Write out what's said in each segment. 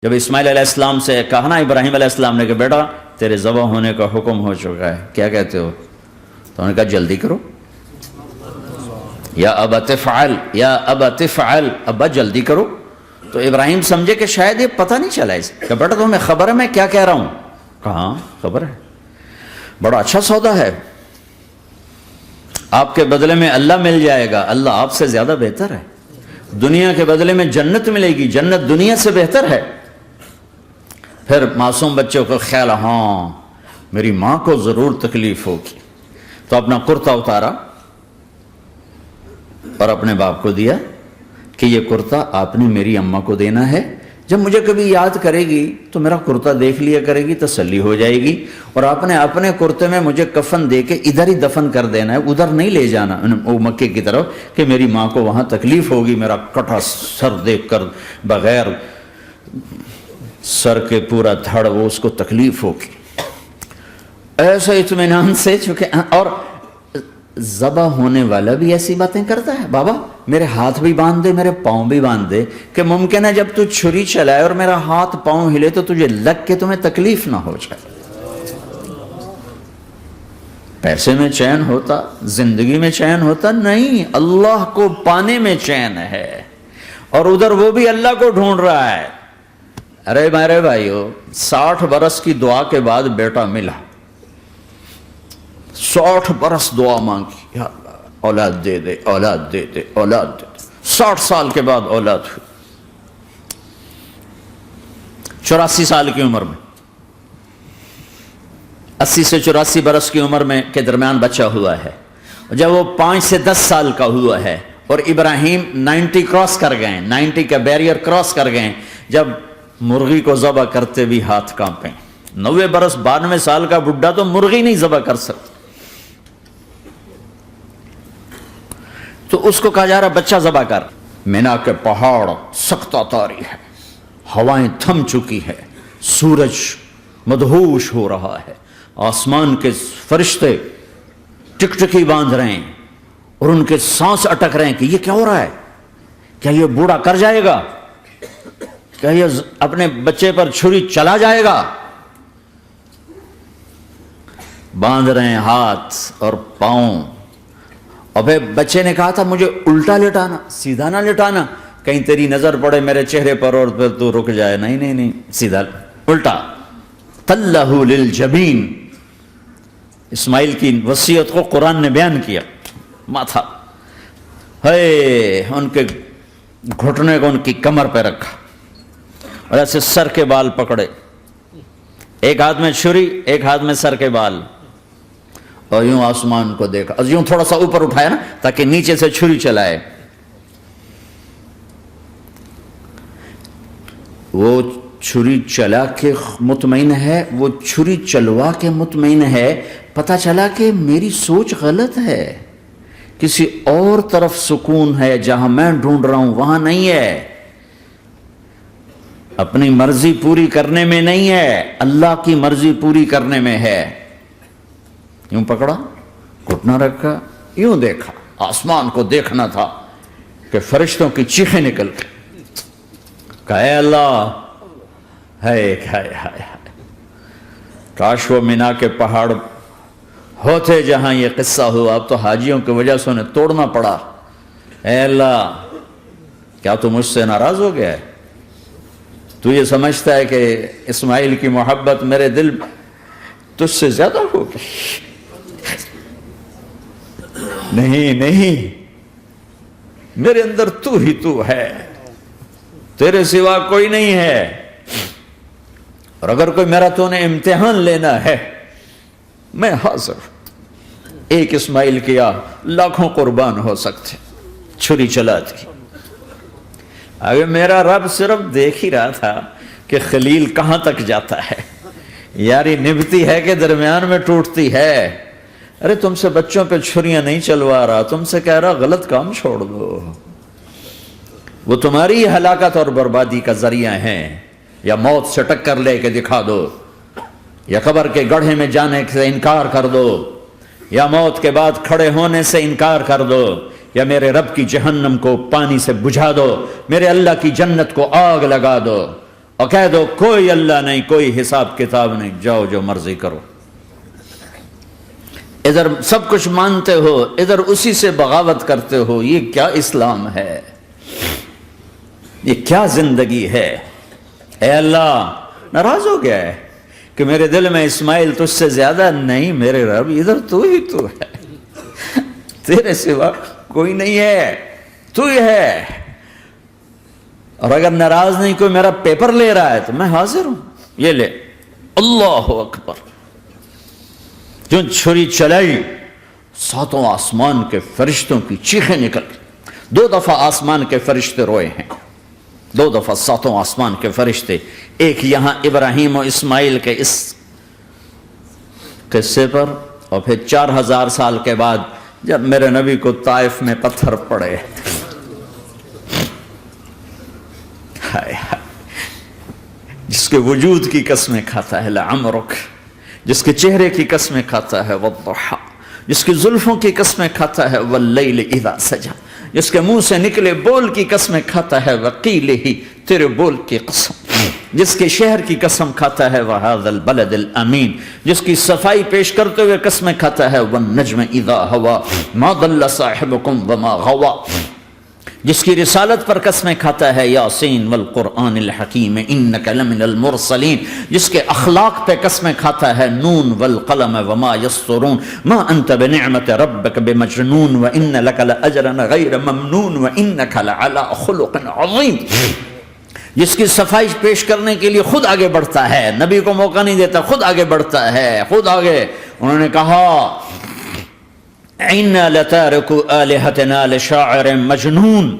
جب اسماعیل علیہ السلام سے کہا نا ابراہیم علیہ السلام نے کہ بیٹا تیرے ذبح ہونے کا حکم ہو چکا ہے، کیا کہتے ہو؟ تو انہوں نے کہا جلدی کرو، یا ابا تفعل، یا ابا تفعل، ابا جلدی کرو۔ تو ابراہیم سمجھے کہ شاید یہ پتہ نہیں چلا اسے کہ بیٹا تمہیں خبر ہے میں کیا کہہ رہا ہوں؟ کہاں خبر ہے، بڑا اچھا سودا ہے، آپ کے بدلے میں اللہ مل جائے گا، اللہ آپ سے زیادہ بہتر ہے، دنیا کے بدلے میں جنت ملے گی، جنت دنیا سے بہتر ہے۔ پھر معصوم بچوں کو خیال، ہاں میری ماں کو ضرور تکلیف ہوگی، تو اپنا کرتا اتارا اور اپنے باپ کو دیا کہ یہ کرتا آپ نے میری اماں کو دینا ہے، جب مجھے کبھی یاد کرے گی تو میرا کرتا دیکھ لیا کرے گی، تسلی ہو جائے گی، اور آپ نے اپنے کرتے میں مجھے کفن دے کے ادھر ہی دفن کر دینا ہے، ادھر نہیں لے جانا وہ مکے کی طرف کہ میری ماں کو وہاں تکلیف ہوگی، میرا کٹا سر دیکھ کر بغیر سر کے پورا دھڑ وہ اس کو تکلیف ہوگی۔ ایسے اطمینان سے، چونکہ اور ذبح ہونے والا بھی ایسی باتیں کرتا ہے، بابا میرے ہاتھ بھی باندھ دے، میرے پاؤں بھی باندھ دے، کہ ممکن ہے جب تو چھری چلائے اور میرا ہاتھ پاؤں ہلے تو تجھے لگ کے تمہیں تکلیف نہ ہو جائے۔ پیسے میں چین ہوتا، زندگی میں چین ہوتا نہیں، اللہ کو پانے میں چین ہے، اور ادھر وہ بھی اللہ کو ڈھونڈ رہا ہے۔ ارے میرے بھائیو، 60 برس کی دعا کے بعد بیٹا ملا، 60 برس دعا مانگی، یا اللہ اولاد دے دے، اولاد دے دے، اولاد دے دے، 60 سال کے بعد اولاد ہوئی، 84 سال کی عمر میں، 80 سے 84 برس کی عمر میں کے درمیان بچہ ہوا ہے۔ جب وہ 5 سے 10 سال کا ہوا ہے اور ابراہیم 90 کراس کر گئے، 90 کا بیریئر کراس کر گئے، جب مرغی کو ذبح کرتے بھی ہاتھ کانپیں، 90 برس 92 سال کا بڈھا تو مرغی نہیں ذبح کر سکتا، تو اس کو کہا جا رہا بچہ ذبح کر۔ مینا کے پہاڑ سختہ تاری ہے، ہوائیں تھم چکی ہے، سورج مدہوش ہو رہا ہے، آسمان کے فرشتے ٹکٹکی باندھ رہے ہیں اور ان کے سانس اٹک رہے ہیں کہ یہ کیا ہو رہا ہے، کیا یہ بوڑھا کر جائے گا، کیا یہ اپنے بچے پر چھری چلا جائے گا؟ باندھ رہے ہیں ہاتھ اور پاؤں۔ ابے بچے نے کہا تھا مجھے الٹا لٹانا، سیدھا نہ لٹانا، کہیں تیری نظر پڑے میرے چہرے پر اور پھر تو رک جائے، نہیں نہیں نہیں، سیدھا الٹا۔ تلہ للجبین، اسماعیل کی وصیت کو قرآن نے بیان کیا، ماتھا ہے ان کے گھٹنے کو ان کی کمر پہ رکھا اور ایسے سر کے بال پکڑے، ایک ہاتھ میں چھری ایک ہاتھ میں سر کے بال، اور یوں آسمان کو دیکھا، اور یوں تھوڑا سا اوپر اٹھایا نا تاکہ نیچے سے چھری چلائے۔ وہ چھری چلا کے مطمئن ہے، وہ چھری چلوا کے مطمئن ہے، پتہ چلا کہ میری سوچ غلط ہے، کسی اور طرف سکون ہے، جہاں میں ڈھونڈ رہا ہوں وہاں نہیں ہے، اپنی مرضی پوری کرنے میں نہیں ہے، اللہ کی مرضی پوری کرنے میں ہے۔ یوں پکڑا، گھٹنا رکھا، یوں دیکھا، آسمان کو دیکھنا تھا کہ فرشتوں کی چیخیں نکل گئی، کہا اے اللہ، ہائے ہائے ہائے، کاش وہ مینا کے پہاڑ ہوتے جہاں یہ قصہ ہوا، اب تو حاجیوں کی وجہ سے انہیں توڑنا پڑا۔ اے اللہ، کیا تو مجھ سے ناراض ہو گیا ہے؟ تو یہ سمجھتا ہے کہ اسماعیل کی محبت میرے دل تجھ سے زیادہ ہوگی؟ نہیں نہیں، میرے اندر تو ہی تو ہے، تیرے سوا کوئی نہیں ہے، اور اگر کوئی میرا تو نے امتحان لینا ہے میں حاضر، ایک اسماعیل کیا لاکھوں قربان ہو سکتے، چھری چلا دی۔ اگر میرا رب صرف دیکھ ہی رہا تھا کہ خلیل کہاں تک جاتا ہے، یاری نبھتی ہے کہ درمیان میں ٹوٹتی ہے۔ ارے تم سے بچوں پہ چھریاں نہیں چلوا رہا، تم سے کہہ رہا غلط کام چھوڑ دو، وہ تمہاری ہلاکت اور بربادی کا ذریعہ ہیں، یا موت سے ٹکر لے کے دکھا دو، یا قبر کے گڑھے میں جانے سے انکار کر دو، یا موت کے بعد کھڑے ہونے سے انکار کر دو، یا میرے رب کی جہنم کو پانی سے بجھا دو، میرے اللہ کی جنت کو آگ لگا دو۔ اور کہہ دو کوئی اللہ نہیں، کوئی حساب کتاب نہیں، جاؤ جو مرضی کرو۔ ادھر سب کچھ مانتے ہو، ادھر اسی سے بغاوت کرتے ہو۔ یہ کیا اسلام ہے؟ یہ کیا زندگی ہے؟ اے اللہ، ناراض ہو گیا ہے کہ میرے دل میں اسماعیل تجھ سے زیادہ نہیں، میرے رب ادھر تو ہی تو ہے، تیرے سوا کوئی نہیں ہے، تو ہی ہے۔ اور اگر ناراض نہیں کوئی میرا پیپر لے رہا ہے تو میں حاضر ہوں، یہ لے۔ اللہ اکبر۔ جو چھری چلائی، ساتوں آسمان کے فرشتوں کی چیخیں نکل گئی۔ 2 دفعہ آسمان کے فرشتے روئے ہیں، 2 دفعہ ساتوں آسمان کے فرشتے، ایک یہاں ابراہیم و اسماعیل کے اس قصے پر، اور پھر 4000 سال کے بعد جب میرے نبی کو طائف میں پتھر پڑے۔ ہائے ہائے، جس کے وجود کی قسمیں کھاتا ہے لعمرک، جس کے چہرے کی قسمیں کھاتا ہے والضحی، جس کی زلفوں کی قسمیں کھاتا ہے واللیل اذا سجا، جس کے منہ سے نکلے بول کی قسمیں کھاتا ہے وقیلہ، تیرے بول کی قسم، جس کے شہر کی قسم کھاتا ہے وہذا البلد الامین، جس کی صفائی پیش کرتے ہوئے قسمیں کھاتا ہے والنجم اذا ہوا ما ضل صاحبکم وما غوا، جس کی رسالت پر قسمیں کھاتا ہے یاسین والقرآن الحکیم انک لمن المرسلین، جس کے اخلاق پہ قسمیں کھاتا ہے نون والقلم وما یسطرون ما انت بنعمت ربک بمجنون وان لک لاجرا غیر ممنون وانک لعلی خلق عظیم، جس کی صفائی پیش کرنے کے لیے خود آگے بڑھتا ہے، نبی کو موقع نہیں دیتا، خود آگے بڑھتا ہے، خود آگے۔ انہوں نے کہا اِنَّا لَتَارِكُ آلِهَتِنَا لِشَاعِرٍ مَجْنُونَ،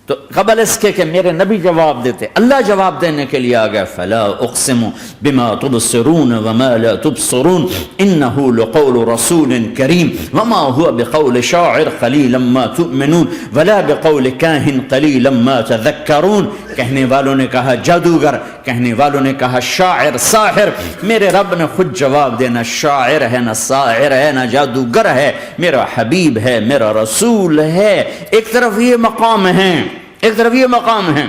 تو قبل اس کے کہ میرے نبی جواب دیتے، اللہ جواب دینے کے لیے آ گیا فَلَا أُقْسِمُ بِمَا تُبْصِرُونَ وَمَا لَا تُبْصِرُونَ إِنَّهُ لَقَوْلُ رَسُولٍ كَرِيمٍ وَمَا هُوَ بِقَوْلِ شَاعِرٍ قَلِيلًا مَا تُؤْمِنُونَ وَلَا بِقَوْلِ كَاهِنٍ قَلِيلًا مَا تَذَكَّرُونَ۔ کہنے والوں نے کہا جادوگر، کہنے والوں نے کہا شاعر، ساحر، میرے رب نے خود جواب دینا، شاعر ہے نہ ساحر ہے نہ جادوگر ہے، میرا حبیب ہے، میرا رسول ہے۔ ایک طرف یہ مقام ہے، ایک طرف یہ مقام ہے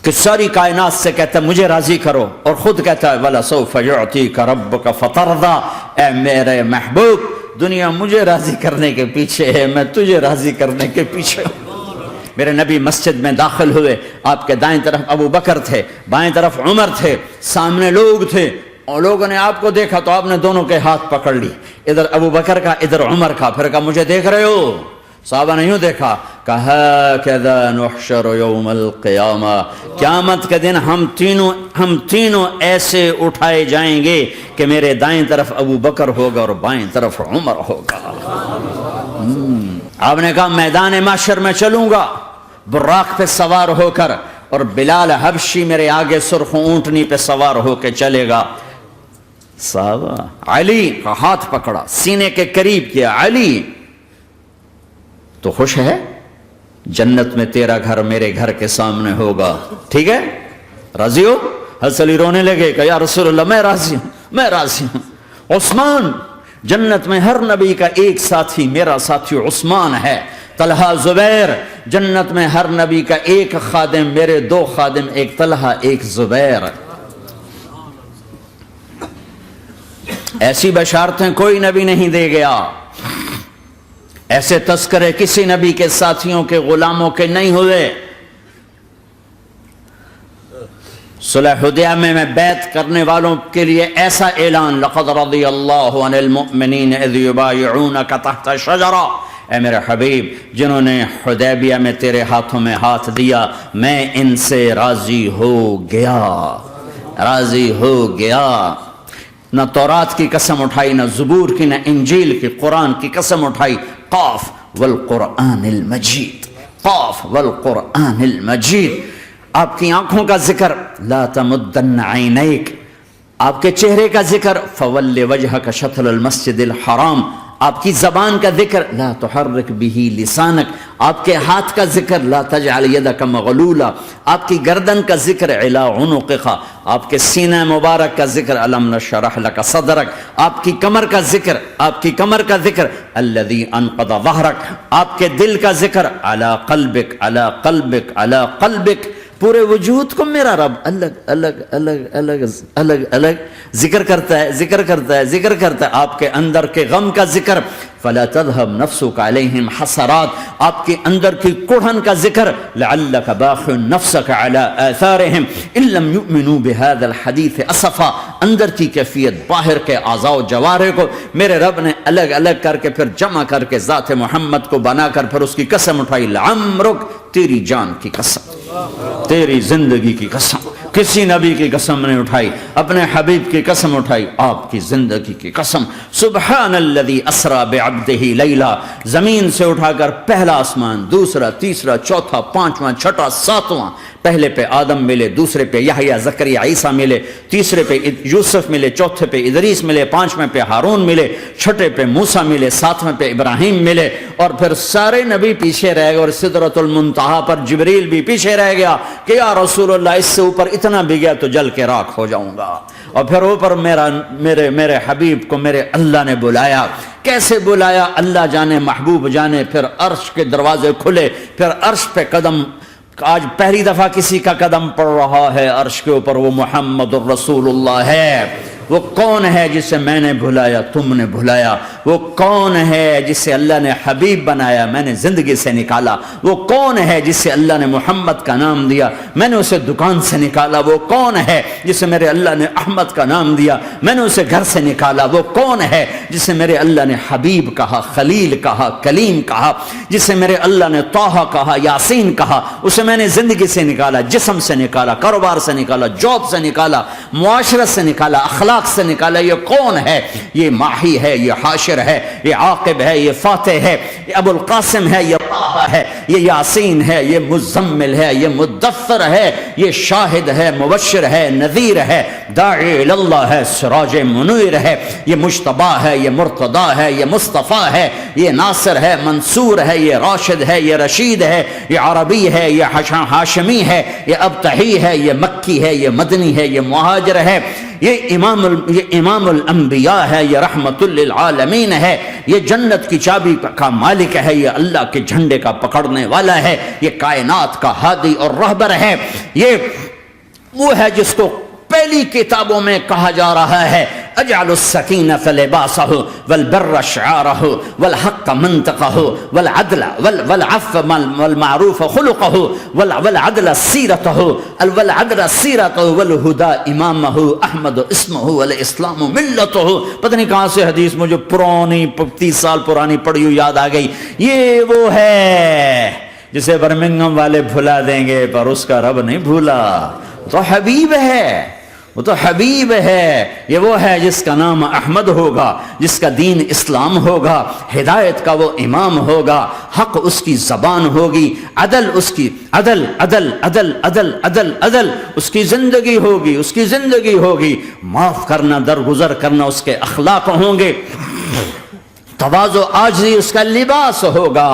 کہ ساری کائنات سے کہتا ہے مجھے راضی کرو، اور خود کہتا ہے وَلَسَوْفَ يُعْطِيكَ رَبُّكَ فَتَرْضَىٰ، اے میرے محبوب دنیا مجھے راضی کرنے کے پیچھے ہے، میں تجھے راضی کرنے کے پیچھے ہوں۔ میرے نبی مسجد میں داخل ہوئے، آپ کے دائیں طرف ابو بکر تھے، بائیں طرف عمر تھے، سامنے لوگ تھے، اور لوگوں نے آپ کو دیکھا تو آپ نے دونوں کے ہاتھ پکڑ لی، ادھر ابو بکر کا ادھر عمر کا، پھر کہا مجھے دیکھ رہے ہو؟ صحابہ نے یوں دیکھا، کہا هَكَذَا نُحْشَرُ يَوْمَ الْقِيَامَةِ، قیامت کے دن ہم تینوں ایسے اٹھائے جائیں گے کہ میرے دائیں طرف ابو بکر ہوگا اور بائیں طرف عمر ہوگا۔ آپ نے کہا میدان محشر میں چلوں گا براق پہ سوار ہو کر، اور بلال حبشی میرے آگے سرخ اونٹنی پہ سوار ہو کے چلے گا۔ صحابہ علی کا ہاتھ پکڑا، سینے کے قریب کیا، علی تو خوش ہے؟ جنت میں تیرا گھر میرے گھر کے سامنے ہوگا، ٹھیک ہے؟ راضی ہو؟ حضرت علی رونے لگے کہ یا رسول اللہ میں راضی ہوں، میں راضی ہوں۔ عثمان، جنت میں ہر نبی کا ایک ساتھی، میرا ساتھی عثمان ہے۔ طلحہ، زبیر، جنت میں ہر نبی کا ایک خادم، میرے 2 خادم، ایک طلحہ ایک زبیر۔ ایسی بشارتیں کوئی نبی نہیں دے گیا، ایسے تذکرے کسی نبی کے ساتھیوں کے غلاموں کے نہیں ہوئے۔ صلح حدیبیہ میں بیعت کرنے والوں کے لیے ایسا اعلان، لقد رضی اللہ عن المؤمنین اذ یبایعونک تحت شجرہ، اے میرے حبیب جنہوں نے حدیبیہ میں تیرے ہاتھوں میں ہاتھ دیا، میں ان سے راضی ہو گیا، راضی ہو گیا۔ نہ تورات کی قسم اٹھائی، نہ زبور کی، نہ انجیل کی، قرآن کی قسم اٹھائی۔ قاف والقرآن المجید، قاف والقرآن المجید۔ آپ کی آنکھوں کا ذکر، لا تمدن عینیک، آپ کے چہرے کا ذکر، فول وجہک شطر المسجد الحرام، آپ کی زبان کا ذکر، لا تحرک بہ لسانک، آپ کے ہاتھ کا ذکر، لا تجعل یدک مغلولہ، آپ کی گردن کا ذکر، الی عنقک، آپ کے سینہ مبارک کا ذکر، الم نشرح لک صدرک، آپ کی کمر کا ذکر، آپ کی کمر کا ذکر، الذی انقض ظہرک، آپ کے دل کا ذکر، علی قلبک، علی قلبک، علی قلبک، پورے وجود کو میرا رب الگ الگ الگ الگ الگ الگ ذکر کرتا ہے، ذکر کرتا ہے، ذکر کرتا ہے. آپ کے اندر کے غم کا ذکر، فلا تذهب نفسك عليهم حسرات، آپ کے اندر کی کڑھن کا ذکر، لعلك باخع نفسك على آثارهم ان لم يؤمنوا بهذا الحديث اسفا. اندر کی کیفیت باہر کے اعضاء و جوارح کو میرے رب نے الگ الگ کر کے پھر جمع کر کے ذات محمد کو بنا کر پھر اس کی قسم اٹھائی، لعمرک، تیری جان کی قسم، تیری زندگی کی قسم. کسی نبی کی قسم نہیں اٹھائی، اپنے حبیب کی قسم اٹھائی، آپ کی زندگی کی قسم. سبحان الذی اسری بعبدہ لیلا، زمین سے اٹھا کر پہلا آسمان، دوسرا، تیسرا، چوتھا، پانچواں، چھٹا، ساتواں. پہلے پہ آدم ملے، دوسرے پہ یحییٰ، زکریا، عیسیٰ ملے، تیسرے پہ یوسف ملے، چوتھے پہ ادریس ملے، پانچویں پہ ہارون ملے، چھٹے پہ موسیٰ ملے، ساتویں پہ ابراہیم ملے، اور پھر سارے نبی پیچھے رہ گئے، اور سدرۃ المنتہا پر جبریل بھی پیچھے رہ گیا کہ یا رسول اللہ اس سے اوپر اتنا بھی گیا تو جل کے راکھ ہو جاؤں گا. اور پھر اوپر میرے حبیب کو میرے اللہ نے بلایا. کیسے بلایا اللہ جانے، محبوب جانے. پھر عرش کے دروازے کھلے، پھر عرش پہ قدم. آج پہلی دفعہ کسی کا قدم پڑ رہا ہے عرش کے اوپر، وہ محمد الرسول اللہ ہے. وہ کون ہے جسے میں نے بلایا، تم نے بلایا؟ وہ کون ہے جسے اللہ نے حبیب بنایا، میں نے زندگی سے نکالا؟ وہ کون ہے جسے اللہ نے محمد کا نام دیا، میں نے اسے دکان سے نکالا؟ وہ کون ہے جسے میرے اللہ نے احمد کا نام دیا، میں نے اسے گھر سے نکالا؟ وہ کون ہے جسے میرے اللہ نے حبیب کہا، خلیل کہا، کلیم کہا، جسے میرے اللہ نے طٰہٰ کہا، یاسین کہا؟ اسے میں نے زندگی سے نکالا، جسم سے نکالا، کاروبار سے نکالا، جاب سے نکالا، معاشرت سے نکالا، اخلاق سے نکالا. یہ کون ہے؟ یہ ماہی ہے، یہ حاشر ہے، یہ عاقب ہے، یہ فاتح ہے، یہ ابو القاسم ہے، یہ طٰہٰ ہے، یہ یاسین ہے، یہ مزمل ہے، یہ مدثر ہے، یہ شاہد ہے، مبشر ہے، نذیر ہے، داعی اللہ ہے، سراج منیر ہے، یہ مجتبیٰ ہے، یہ مرتضیٰ ہے، یہ مصطفیٰ ہے، یہ ناصر ہے، منصور ہے، یہ راشد ہے، یہ رشید ہے، یہ عربی ہے، یہ ہاشمی ہے، یہ ابتحی ہے، یہ مکی ہے، یہ مدنی ہے، یہ مہاجر ہے، یہ امام الانبیاء ہے، یہ رحمت للعالمین ہے، یہ جنت کی چابی کا مالک ہے، یہ اللہ کے جھنڈے کا پکڑنے والا ہے، یہ کائنات کا ہادی اور رہبر ہے. یہ وہ ہے جس کو پہلی کتابوں میں کہا جا رہا ہے اجعل السکینۃ لباسہ والبر شعارہ والحق منطقہ والعدل والعفو والمعروف خلقہ والعدل سیرتہ والہدى امامہ احمد اسمہ والاسلام ملتہ. پتہ نہیں کہاں سے حدیث مجھے پرانی 30 سال پرانی پڑھی ہوئی یاد آ گئی. یہ وہ ہے جسے برمنگھم والے بھلا دیں گے پر اس کا رب نہیں بھولا. تو حبیب ہے، وہ تو حبیب ہے. یہ وہ ہے جس کا نام احمد ہوگا، جس کا دین اسلام ہوگا، ہدایت کا وہ امام ہوگا، حق اس کی زبان ہوگی، عدل اس کی عدل عدل عدل عدل عدل عدل اس کی زندگی ہوگی، اس کی زندگی ہوگی. معاف کرنا، درگزر کرنا اس کے اخلاق ہوں گے. تواضع عاجزی اس کا لباس ہوگا،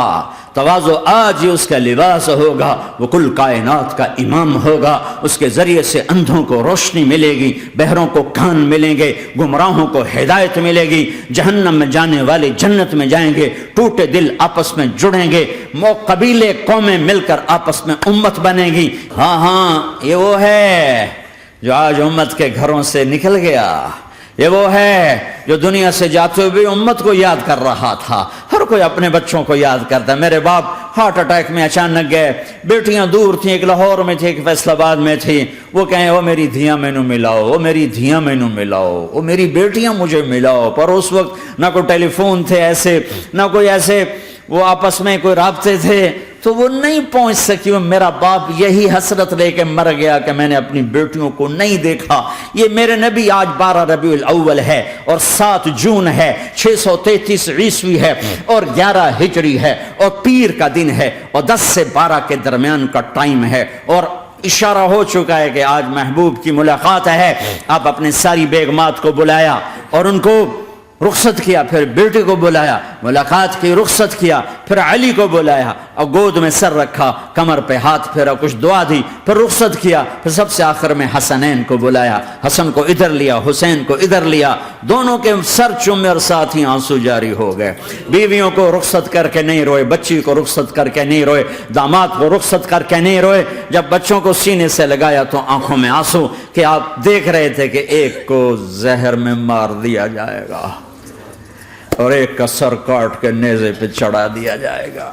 تواضع آج اس کا لباس ہوگا. وہ کل کائنات کا امام ہوگا. اس کے ذریعے سے اندھوں کو روشنی ملے گی، بہروں کو کان ملیں گے، گمراہوں کو ہدایت ملے گی، جہنم میں جانے والے جنت میں جائیں گے، ٹوٹے دل آپس میں جڑیں گے، قبیلے قومیں مل کر آپس میں امت بنے گی. ہاں یہ وہ ہے جو آج امت کے گھروں سے نکل گیا. یہ وہ ہے جو دنیا سے جاتے ہوئے امت کو یاد کر رہا تھا. ہر کوئی اپنے بچوں کو یاد کرتا ہے. میرے باپ ہارٹ اٹیک میں اچانک گئے، بیٹیاں دور تھیں، ایک لاہور میں تھی، ایک فیصل آباد میں تھی. وہ کہیں وہ میری دھیاں مینو ملاؤ، وہ میری دھیاں مینو ملاؤ، وہ میری بیٹیاں مجھے ملاؤ. پر اس وقت نہ کوئی ٹیلی فون تھے ایسے، نہ کوئی ایسے وہ آپس میں کوئی رابطے تھے، تو وہ نہیں پہنچ سکی. میرا باپ یہی حسرت لے کے مر گیا کہ میں نے اپنی بیٹیوں کو نہیں دیکھا. یہ میرے نبی آج 12 ربیع الاول ہے اور 7 جون ہے، 633 عیسوی ہے اور 11 ہجری ہے اور پیر کا دن ہے اور 10 سے 12 کے درمیان کا ٹائم ہے. اور اشارہ ہو چکا ہے کہ آج محبوب کی ملاقات ہے. آپ اپنے ساری بیگمات کو بلایا اور ان کو رخصت کیا، پھر بیٹے کو بلایا، ملاقات کی، رخصت کیا، پھر علی کو بلایا، اور گود میں سر رکھا، کمر پہ ہاتھ پھیرا، کچھ دعا دی، پھر رخصت کیا، پھر سب سے آخر میں حسنین کو بلایا، حسن کو ادھر لیا، حسین کو ادھر لیا، دونوں کے سر چومے اور ساتھ ہی آنسو جاری ہو گئے۔ بیویوں کو رخصت کر کے نہیں روئے، بچی کو رخصت کر کے نہیں روئے، داماد کو رخصت کر کے نہیں روئے، جب بچوں کو سینے سے لگایا تو آنکھوں میں آنسو، کہ آپ دیکھ رہے تھے کہ ایک کو زہر میں مار دیا جائے گا اور ایک کا سر کاٹ کے نیزے پہ چڑھا دیا جائے گا۔